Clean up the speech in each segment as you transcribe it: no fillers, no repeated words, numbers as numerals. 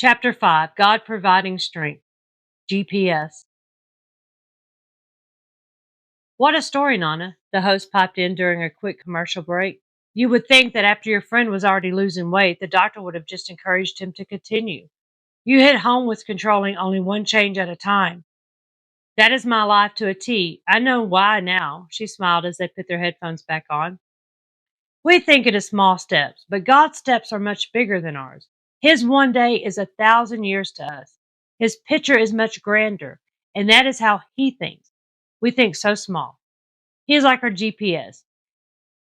Chapter 5, God Providing Strength. GPS. What a story, Nana, the host piped in during a quick commercial break. You would think that after your friend was already losing weight, the doctor would have just encouraged him to continue. You hit home with controlling only one change at a time. That is my life to a T. I know why now, she smiled as they put their headphones back on. We think it is small steps, but God's steps are much bigger than ours. His one day is 1,000 years to us. His picture is much grander, and that is how He thinks. We think so small. He is like our GPS.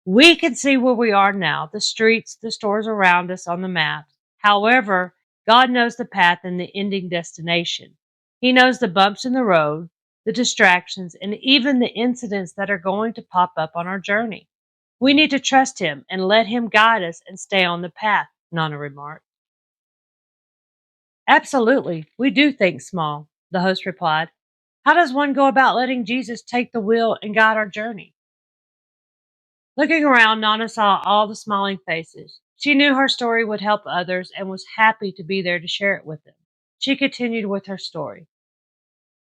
We can see where we are now, the streets, the stores around us on the maps. However, God knows the path and the ending destination. He knows the bumps in the road, the distractions, and even the incidents that are going to pop up on our journey. We need to trust Him and let Him guide us and stay on the path, Nana remarked. Absolutely, we do think small, the host replied. How does one go about letting Jesus take the wheel and guide our journey? Looking around, Nana saw all the smiling faces. She knew her story would help others and was happy to be there to share it with them. She continued with her story.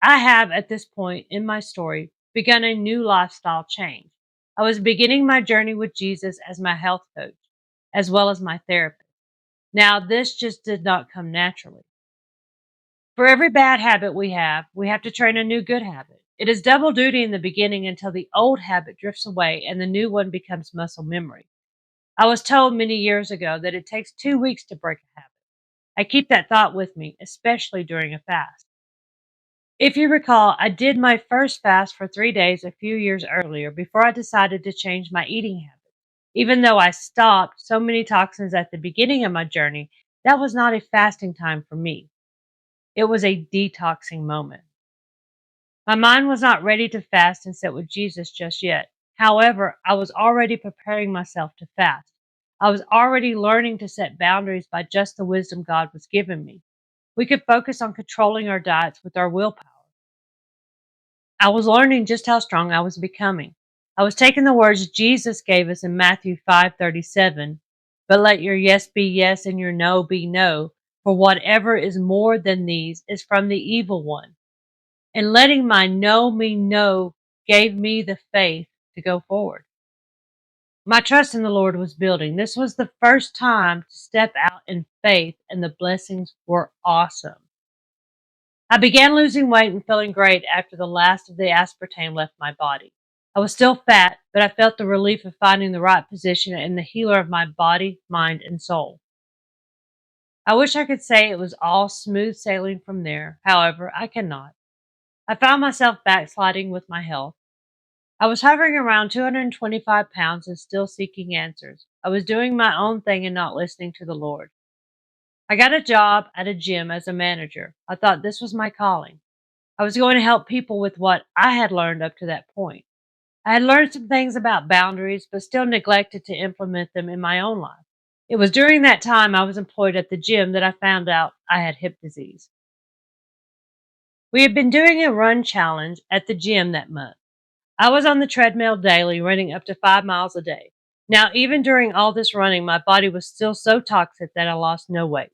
I have, at this point in my story, begun a new lifestyle change. I was beginning my journey with Jesus as my health coach, as well as my therapist. Now, this just did not come naturally. For every bad habit we have to train a new good habit. It is double duty in the beginning until the old habit drifts away and the new one becomes muscle memory. I was told many years ago that it takes 2 weeks to break a habit. I keep that thought with me, especially during a fast. If you recall, I did my first fast for 3 days a few years earlier before I decided to change my eating habits. Even though I stopped so many toxins at the beginning of my journey, that was not a fasting time for me. It was a detoxing moment. My mind was not ready to fast and sit with Jesus just yet. However, I was already preparing myself to fast. I was already learning to set boundaries by just the wisdom God was giving me. We could focus on controlling our diets with our willpower. I was learning just how strong I was becoming. I was taking the words Jesus gave us in Matthew 5:37, but let your yes be yes and your no be no, for whatever is more than these is from the evil one. And letting my no mean no gave me the faith to go forward. My trust in the Lord was building. This was the first time to step out in faith, and the blessings were awesome. I began losing weight and feeling great after the last of the aspartame left my body. I was still fat, but I felt the relief of finding the right position and the healer of my body, mind, and soul. I wish I could say it was all smooth sailing from there. However, I cannot. I found myself backsliding with my health. I was hovering around 225 pounds and still seeking answers. I was doing my own thing and not listening to the Lord. I got a job at a gym as a manager. I thought this was my calling. I was going to help people with what I had learned up to that point. I had learned some things about boundaries, but still neglected to implement them in my own life. It was during that time I was employed at the gym that I found out I had hip disease. We had been doing a run challenge at the gym that month. I was on the treadmill daily, running up to 5 miles a day. Now, even during all this running, my body was still so toxic that I lost no weight.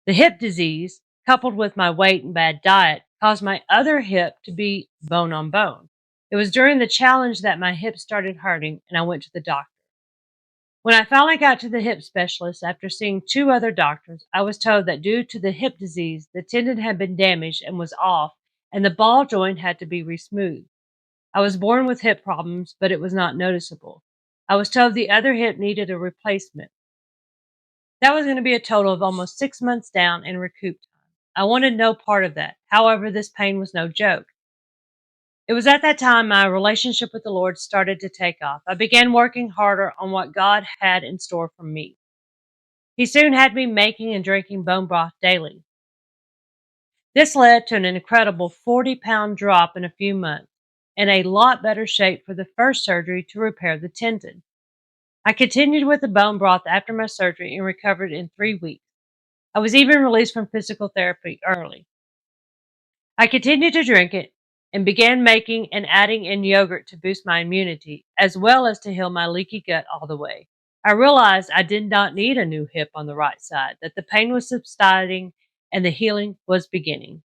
The hip disease, coupled with my weight and bad diet, caused my other hip to be bone on bone. It was during the challenge that my hip started hurting, and I went to the doctor. When I finally got to the hip specialist after seeing two other doctors, I was told that due to the hip disease, the tendon had been damaged and was off, and the ball joint had to be resmoothed. I was born with hip problems, but it was not noticeable. I was told the other hip needed a replacement. That was going to be a total of almost 6 months down and recoup time. I wanted no part of that. However, this pain was no joke. It was at that time my relationship with the Lord started to take off. I began working harder on what God had in store for me. He soon had me making and drinking bone broth daily. This led to an incredible 40-pound drop in a few months and a lot better shape for the first surgery to repair the tendon. I continued with the bone broth after my surgery and recovered in 3 weeks. I was even released from physical therapy early. I continued to drink it and began making and adding in yogurt to boost my immunity, as well as to heal my leaky gut all the way. I realized I did not need a new hip on the right side, that the pain was subsiding, and the healing was beginning.